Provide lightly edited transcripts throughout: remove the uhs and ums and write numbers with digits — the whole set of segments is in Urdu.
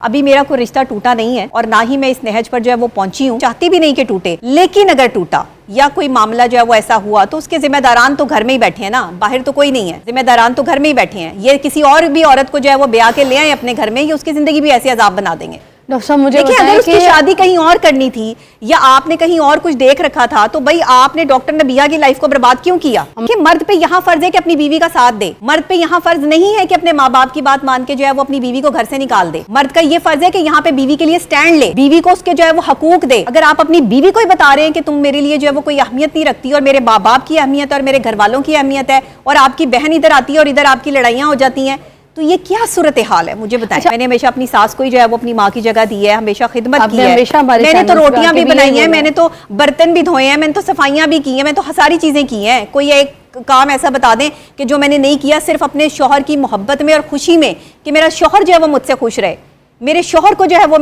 ابھی میرا کوئی رشتہ ٹوٹا نہیں ہے اور نہ ہی میں اس نہج پر جو ہے وہ پہنچی ہوں، چاہتی بھی نہیں کہ ٹوٹے، لیکن اگر ٹوٹا یا کوئی معاملہ جو ہے وہ ایسا ہوا تو اس کے ذمہ داران تو گھر میں ہی بیٹھے ہیں نا، باہر تو کوئی نہیں ہے، ذمہ داران تو گھر میں ہی بیٹھے ہیں۔ یہ کسی اور بھی عورت کو جو ہے وہ بیاہ کے لے آئیں اپنے گھر میں، یہ اس کی زندگی بھی ایسے عذاب بنا دیں گے۔ ڈاکٹر صاحب مجھے دیکھیں اگر اس کی شادی کہیں اور کرنی تھی یا آپ نے کہیں اور کچھ دیکھ رکھا تھا تو بھائی آپ نے ڈاکٹر نبیہ کی لائف کو برباد کیوں کیا؟ کہ مرد پہ یہاں فرض ہے کہ اپنی بیوی کا ساتھ دے، مرد پہ یہاں فرض نہیں ہے کہ اپنے ماں باپ کی بات مان کے جو ہے وہ اپنی بیوی کو گھر سے نکال دے۔ مرد کا یہ فرض ہے کہ یہاں پہ بیوی کے لیے سٹینڈ لے، بیوی کو اس کے جو ہے وہ حقوق دے۔ اگر آپ اپنی بیوی کو ہی بتا رہے ہیں کہ تم میرے لیے جو ہے وہ کوئی اہمیت نہیں رکھتی اور میرے ماں باپ کی اہمیت اور میرے گھر والوں کی اہمیت ہے اور آپ کی بہن ادھر آتی ہے اور ادھر آپ کی لڑائیاں ہو جاتی ہیں، تو یہ کیا صورتحال ہے؟ مجھے بتائیں۔ میں نے ہمیشہ اپنی ساس کو ہی جو ہے وہ اپنی ماں کی جگہ دی ہے، ہمیشہ خدمت کی ہے، میں نے تو روٹیاں بھی بنائی ہیں، میں نے تو برتن بھی دھوئے ہیں، میں نے تو صفائیاں بھی کی ہیں، میں نے تو ساری چیزیں کی ہیں۔ کوئی ایک کام ایسا بتا دیں کہ جو میں نے نہیں کیا صرف اپنے شوہر کی محبت میں اور خوشی میں کہ میرا شوہر جو ہے وہ مجھ سے خوش رہے، میرے شوہر کو جو ہے وہ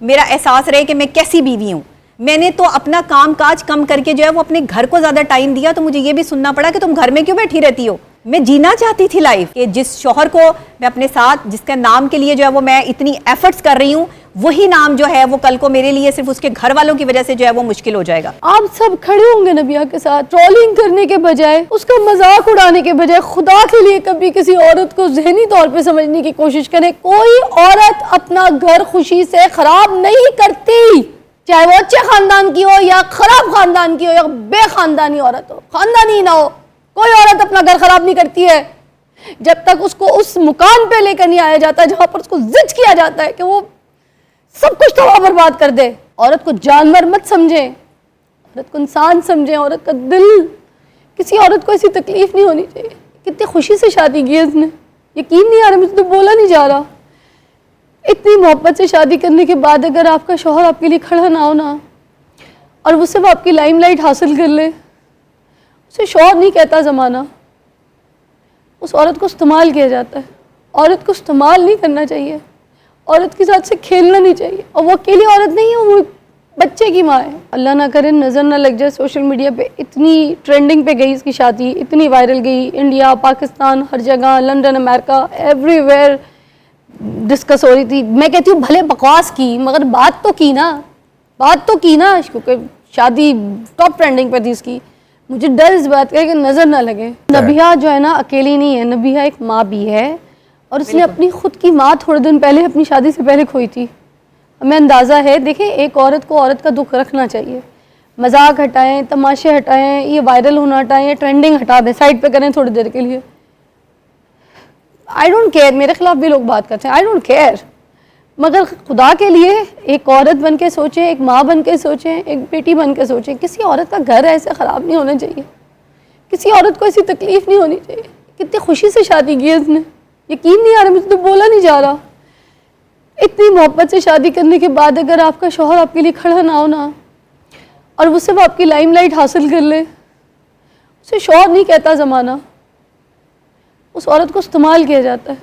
میرا احساس رہے کہ میں کیسی بیوی ہوں۔ میں نے تو اپنا کام کاج کم کر کے جو ہے وہ اپنے گھر کو زیادہ ٹائم دیا، تو مجھے یہ بھی سننا پڑا کہ تم گھر میں کیوں بیٹھی رہتی ہو؟ میں جینا چاہتی تھی لائف کہ جس شوہر کو میں اپنے ساتھ، جس کا نام کے لیے جو ہے وہ میں اتنی ایفرٹس کر رہی ہوں، وہی نام جو ہے وہ کل کو میرے لیے صرف اس کے گھر والوں کی وجہ سے جو ہے وہ مشکل ہو جائے گا۔ آپ سب کھڑے ہوں گے نبیہ کے ساتھ، ٹرولنگ کرنے کے بجائے، اس کا مذاق اڑانے کے بجائے خدا کے لیے کبھی کسی عورت کو ذہنی طور پہ سمجھنے کی کوشش کریں۔ کوئی عورت اپنا گھر خوشی سے خراب نہیں کرتی، چاہے وہ اچھے خاندان کی ہو یا خراب خاندان کی ہو یا بے خاندانی عورت ہو، خاندانی نہ ہو، کوئی عورت اپنا گھر خراب نہیں کرتی ہے جب تک اس کو اس مقام پہ لے کر نہیں آیا جاتا جہاں پر اس کو زج کیا جاتا ہے کہ وہ سب کچھ تباہ برباد کر دے۔ عورت کو جانور مت سمجھیں، عورت کو انسان سمجھیں، عورت کا دل، کسی عورت کو ایسی تکلیف نہیں ہونی چاہیے۔ کتنی خوشی سے شادی کی ہے اس نے، یقین نہیں آ رہا، مجھے تو بولا نہیں جا رہا۔ اتنی محبت سے شادی کرنے کے بعد اگر آپ کا شوہر آپ کے لیے کھڑا نہ ہونا اور وہ صرف آپ کی لائم لائٹ حاصل کر لے، اسے شوہر نہیں کہتا زمانہ، اس عورت کو استعمال کیا جاتا ہے۔ عورت کو استعمال نہیں کرنا چاہیے، عورت کے ساتھ سے کھیلنا نہیں چاہیے، اور وہ اکیلی عورت نہیں ہے، وہ بچے کی ماں ہے۔ اللہ نہ کرے نظر نہ لگ جائے، سوشل میڈیا پہ اتنی ٹرینڈنگ پہ گئی اس کی شادی، اتنی وائرل گئی، انڈیا، پاکستان، ہر جگہ، لندن، امریکہ، ایوری ویئر ڈسکس ہو رہی تھی۔ میں کہتی ہوں بھلے بکواس کی مگر بات تو کی نا، کیونکہ شادی ٹاپ ٹرینڈنگ پہ تھی اس کی۔ مجھے ڈر اس بات کا ہے کہ نظر نہ لگے۔ نبیہ جو ہے نا اکیلی نہیں ہے، نبیہ ایک ماں بھی ہے، اور اس نے اپنی خود کی ماں تھوڑے دن پہلے اپنی شادی سے پہلے کھوئی تھی۔ ہمیں اندازہ ہے، دیکھیں ایک عورت کو عورت کا دکھ رکھنا چاہیے۔ مذاق ہٹائیں، تماشے ہٹائیں، یہ وائرل ہونا ہٹائیں، یہ ٹرینڈنگ ہٹا دیں، سائڈ پہ کریں تھوڑی دیر کے لیے۔ آئی ڈونٹ کیئر، میرے خلاف بھی لوگ بات کرتے ہیں، آئی ڈونٹ کیئر، مگر خدا کے لیے ایک عورت بن کے سوچیں، ایک ماں بن کے سوچیں، ایک بیٹی بن کے سوچیں۔ کسی عورت کا گھر ایسے خراب نہیں ہونا چاہیے، کسی عورت کو ایسی تکلیف نہیں ہونی چاہیے۔ کتنی خوشی سے شادی کی ہے اس نے، یقین نہیں آ رہا، مجھے تو بولا نہیں جا رہا۔ اتنی محبت سے شادی کرنے کے بعد اگر آپ کا شوہر آپ کے لیے کھڑا نہ ہونا اور وہ صرف آپ کی لائم لائٹ حاصل کر لے، اسے شوہر نہیں کہتا زمانہ، اس عورت کو استعمال کیا جاتا ہے۔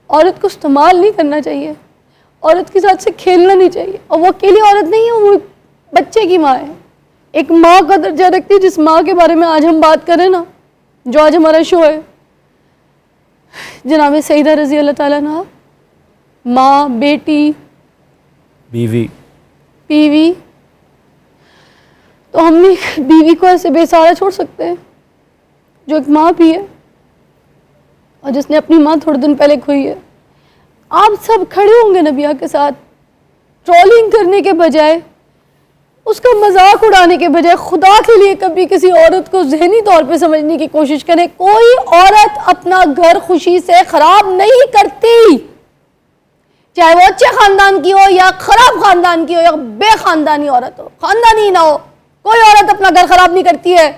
عورت کو استعمال نہیں کرنا چاہیے، عورت کے ساتھ سے کھیلنا نہیں چاہیے، اور وہ اکیلی عورت نہیں ہے، وہ بچے کی ماں ہے۔ ایک ماں کا درجہ رکھتی ہے، جس ماں کے بارے میں آج ہم بات کریں نا، جو آج ہمارا شو ہے، جناب سیدہ رضی اللہ تعالیٰ عنہا، ماں، بیٹی، بیوی، تو ہم ایک بیوی کو ایسے بے سہارا چھوڑ سکتے ہیں جو ایک ماں بھی ہے اور جس نے اپنی ماں تھوڑے دن پہلے کھوئی ہے؟ آپ سب کھڑے ہوں گے نبیہ کے ساتھ، ٹرولنگ کرنے کے بجائے، اس کا مذاق اڑانے کے بجائے خدا کے لیے کبھی کسی عورت کو ذہنی طور پہ سمجھنے کی کوشش کریں۔ کوئی عورت اپنا گھر خوشی سے خراب نہیں کرتی، چاہے وہ اچھے خاندان کی ہو یا خراب خاندان کی ہو یا بے خاندانی عورت ہو، خاندانی نہ ہو، کوئی عورت اپنا گھر خراب نہیں کرتی ہے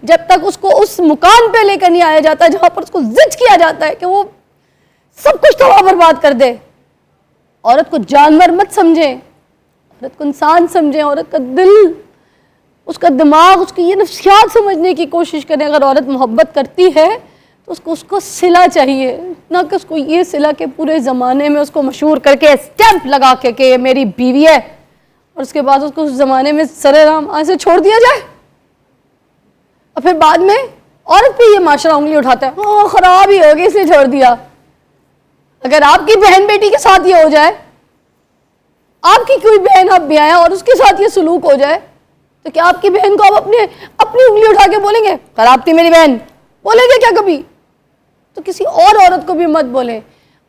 جب تک اس کو اس مقام پہ لے کر نہیں آیا جاتا جہاں پر اس کو زج کیا جاتا ہے کہ وہ سب کچھ تباہ برباد کر دے۔ عورت کو جانور مت سمجھیں، عورت کو انسان سمجھیں، عورت کا دل، اس کا دماغ، اس کی یہ نفسیات سمجھنے کی کوشش کریں۔ اگر عورت محبت کرتی ہے تو اس کو صلہ چاہیے، نہ کہ اس کو یہ صلہ کہ پورے زمانے میں اس کو مشہور کر کے اسٹیمپ لگا کے کہ یہ میری بیوی ہے، اور اس کے بعد اس کو اس زمانے میں سرعام ایسے چھوڑ دیا جائے، اور پھر بعد میں عورت پہ یہ معاشرہ انگلی اٹھاتا ہے، ہاں خراب ہی ہوگی اس نے چھوڑ دیا۔ اگر آپ کی بہن بیٹی کے ساتھ یہ ہو جائے آپ کی کوئی بہن آپ بھی آیا اور اس کے ساتھ یہ سلوک ہو جائے تو کیا آپ کی بہن کو آپ اپنی انگلی اٹھا کے بولیں گے خراب تھی میری بہن؟ بولیں گے کیا کبھی؟ تو کسی اور عورت کو بھی مت بولیں.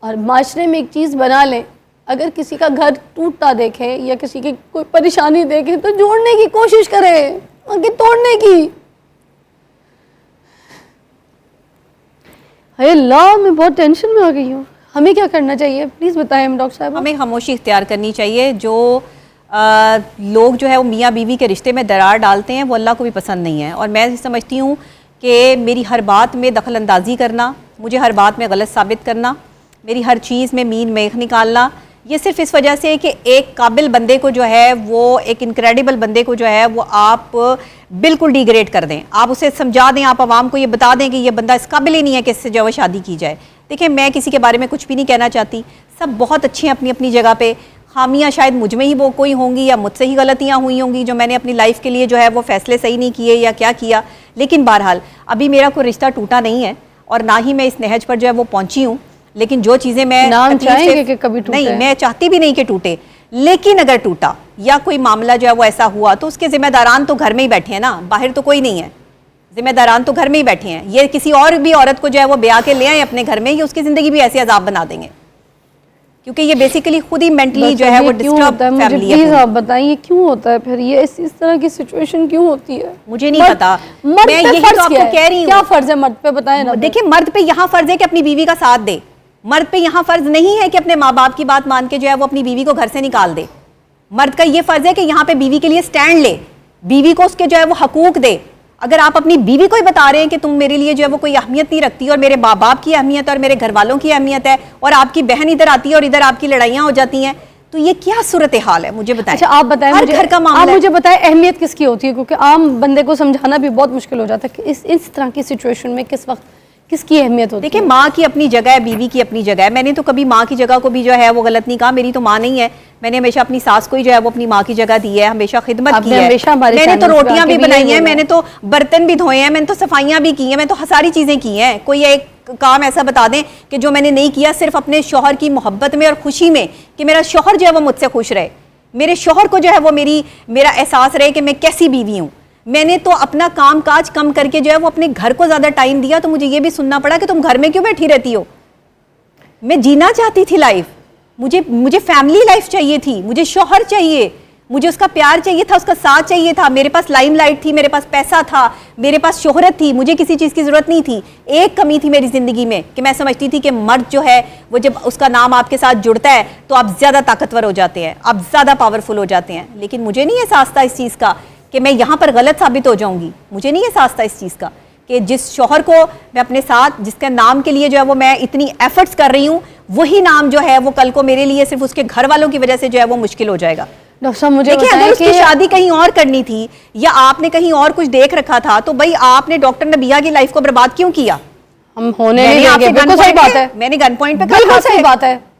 اور معاشرے میں ایک چیز بنا لیں, اگر کسی کا گھر ٹوٹتا دیکھیں یا کسی کی کوئی پریشانی دیکھیں تو جوڑنے کی کوشش کریں, آگے توڑنے کی. اے اللہ, میں بہت ٹینشن میں آ گئی ہوں. ہمیں کیا کرنا چاہیے پلیز بتائیں ڈاکٹر صاحب. ہمیں خاموشی اختیار کرنی چاہیے. جو لوگ جو ہے وہ میاں بیوی کے رشتے میں درار ڈالتے ہیں وہ اللہ کو بھی پسند نہیں ہے. اور میں سمجھتی ہوں کہ میری ہر بات میں دخل اندازی کرنا, مجھے ہر بات میں غلط ثابت کرنا, میری ہر چیز میں مین میخ نکالنا, یہ صرف اس وجہ سے کہ ایک قابل بندے کو جو ہے وہ, ایک انکریڈیبل بندے کو جو ہے وہ آپ بالکل ڈیگریڈ کر دیں, آپ اسے سمجھا دیں, آپ عوام کو یہ بتا دیں کہ یہ بندہ اس قابل ہی نہیں ہے کہ اس سے جو ہے شادی کی جائے. دیکھیں میں کسی کے بارے میں کچھ بھی نہیں کہنا چاہتی, سب بہت اچھے ہیں اپنی اپنی جگہ پہ. خامیاں شاید مجھ میں ہی وہ کوئی ہوں گی یا مجھ سے ہی غلطیاں ہوئی ہوں گی جو میں نے اپنی لائف کے لیے جو ہے وہ فیصلے صحیح نہیں کیے یا کیا کیا. لیکن بہرحال ابھی میرا کوئی رشتہ ٹوٹا نہیں ہے اور نہ ہی میں اس نہج پر جو ہے وہ پہنچی ہوں. لیکن جو چیزیں میں نام چاہیں گے کہ کبھی ٹوٹے؟ نہیں, میں چاہتی بھی نہیں کہ ٹوٹے, لیکن اگر ٹوٹا یا کوئی معاملہ جو ہے وہ ایسا ہوا تو اس کے ذمہ داران تو گھر میں ہی بیٹھے ہیں نا, باہر تو کوئی نہیں ہے. ذمہ داران تو گھر میں ہی بیٹھے ہیں. یہ کسی اور بھی عورت کو جو ہے وہ بیاہ کے لے آئیں اپنے گھر میں, یہ اس کی زندگی بھی ایسے عذاب بنا دیں گے, کیونکہ یہ بیسیکلی خود ہی مینٹلی جو ہے وہ ڈسٹرب فیملی ہے. پلیز آپ بتائیں یہ کیوں ہوتا ہے پھر, یہ اس طرح کی سچویشن کیوں ہوتی ہے؟ مجھے نہیں پتا, میں یہی تو آپ کو کہہ رہی ہوں. کیا فرض ہے مرد پہ بتائیں نا. دیکھیں مرد پہ یہاں فرض ہے کہ اپنی بیوی کا ساتھ دے. مرد پہ یہاں فرض نہیں ہے کہ اپنے ماں باپ کی بات مان کے جو ہے وہ اپنی بیوی کو گھر سے نکال دے. مرد کا یہ فرض ہے کہ یہاں پہ بیوی کے لیے سٹینڈ لے, بیوی کو اس کے جو ہے وہ حقوق دے. اگر آپ اپنی بیوی کو ہی بتا رہے ہیں کہ تم میرے لیے جو ہے وہ کوئی اہمیت نہیں رکھتی اور میرے ماں باپ کی اہمیت اور میرے گھر والوں کی اہمیت ہے, اور آپ کی بہن ادھر آتی ہے اور ادھر آپ کی لڑائیاں ہو جاتی ہیں, تو یہ کیا صورتحال ہے مجھے بتائیں. اچھا آپ بتائیں, ہر گھر کا معاملہ آپ مجھے بتائیں اہمیت کس کی ہوتی ہے, کیونکہ عام بندے کو سمجھانا بھی بہت مشکل ہو جاتا ہے کہ اس طرح کی سچویشن میں کس وقت کس کی اہمیت ہوتی ہے. دیکھیں ماں کی اپنی جگہ ہے, بیوی کی اپنی جگہ ہے. میں نے تو کبھی ماں کی جگہ کو بھی جو ہے وہ غلط نہیں کہا, میری تو ماں نہیں ہے. میں نے ہمیشہ اپنی ساس کو ہی جو ہے وہ اپنی ماں کی جگہ دی ہے, ہمیشہ خدمت کی ہے. میں نے تو روٹیاں بھی بنائی ہیں, میں نے تو برتن بھی دھوئے ہیں, میں نے تو صفائیاں بھی کی ہیں, میں تو ساری چیزیں کی ہیں. کوئی ایک کام ایسا بتا دیں کہ جو میں نے نہیں کیا, صرف اپنے شوہر کی محبت میں اور خوشی میں کہ میرا شوہر جو ہے وہ مجھ سے خوش رہے, میرے شوہر کو جو ہے وہ میرا احساس رہے کہ میں کیسی بیوی ہوں. میں نے تو اپنا کام کاج کم کر کے جو ہے وہ اپنے گھر کو زیادہ ٹائم دیا, تو مجھے یہ بھی سننا پڑا کہ تم گھر میں کیوں بیٹھی رہتی ہو. میں جینا چاہتی تھی لائف, مجھے فیملی لائف چاہیے تھی, مجھے شوہر چاہیے, مجھے اس کا پیار چاہیے تھا, اس کا ساتھ چاہیے تھا. میرے پاس لائم لائٹ تھی, میرے پاس پیسہ تھا, میرے پاس شہرت تھی, مجھے کسی چیز کی ضرورت نہیں تھی. ایک کمی تھی میری زندگی میں کہ میں سمجھتی تھی کہ مرد جو ہے وہ جب اس کا نام آپ کے ساتھ جڑتا ہے تو آپ زیادہ طاقتور ہو جاتے ہیں, آپ زیادہ پاورفل ہو جاتے ہیں. لیکن مجھے نہیں احساس تھا اس چیز کا کہ میں یہاں پر غلط ثابت ہو جاؤں گی. مجھے نہیں احساس تھا اس چیز کا کہ جس شوہر کو میں اپنے ساتھ, جس کے نام کے لیے جو ہے وہ میں اتنی ایفرٹس کر رہی ہوں, وہی نام جو ہے وہ کل کو میرے لیے صرف اس کے گھر والوں کی وجہ سے جو ہے وہ مشکل ہو جائے گا. ڈاکٹر صاحب مجھے دیکھیں اگر اس کی شادی کہیں اور کرنی تھی یا آپ نے کہیں اور کچھ دیکھ رکھا تھا تو بھائی آپ نے ڈاکٹر نبیہ کی لائف کو برباد کیوں کیا؟ ہم ہونے نہیں دیں گے. بالکل صحیح بات ہے, میں نے گن پوائنٹ پہ بالکل صحیح بات ہے.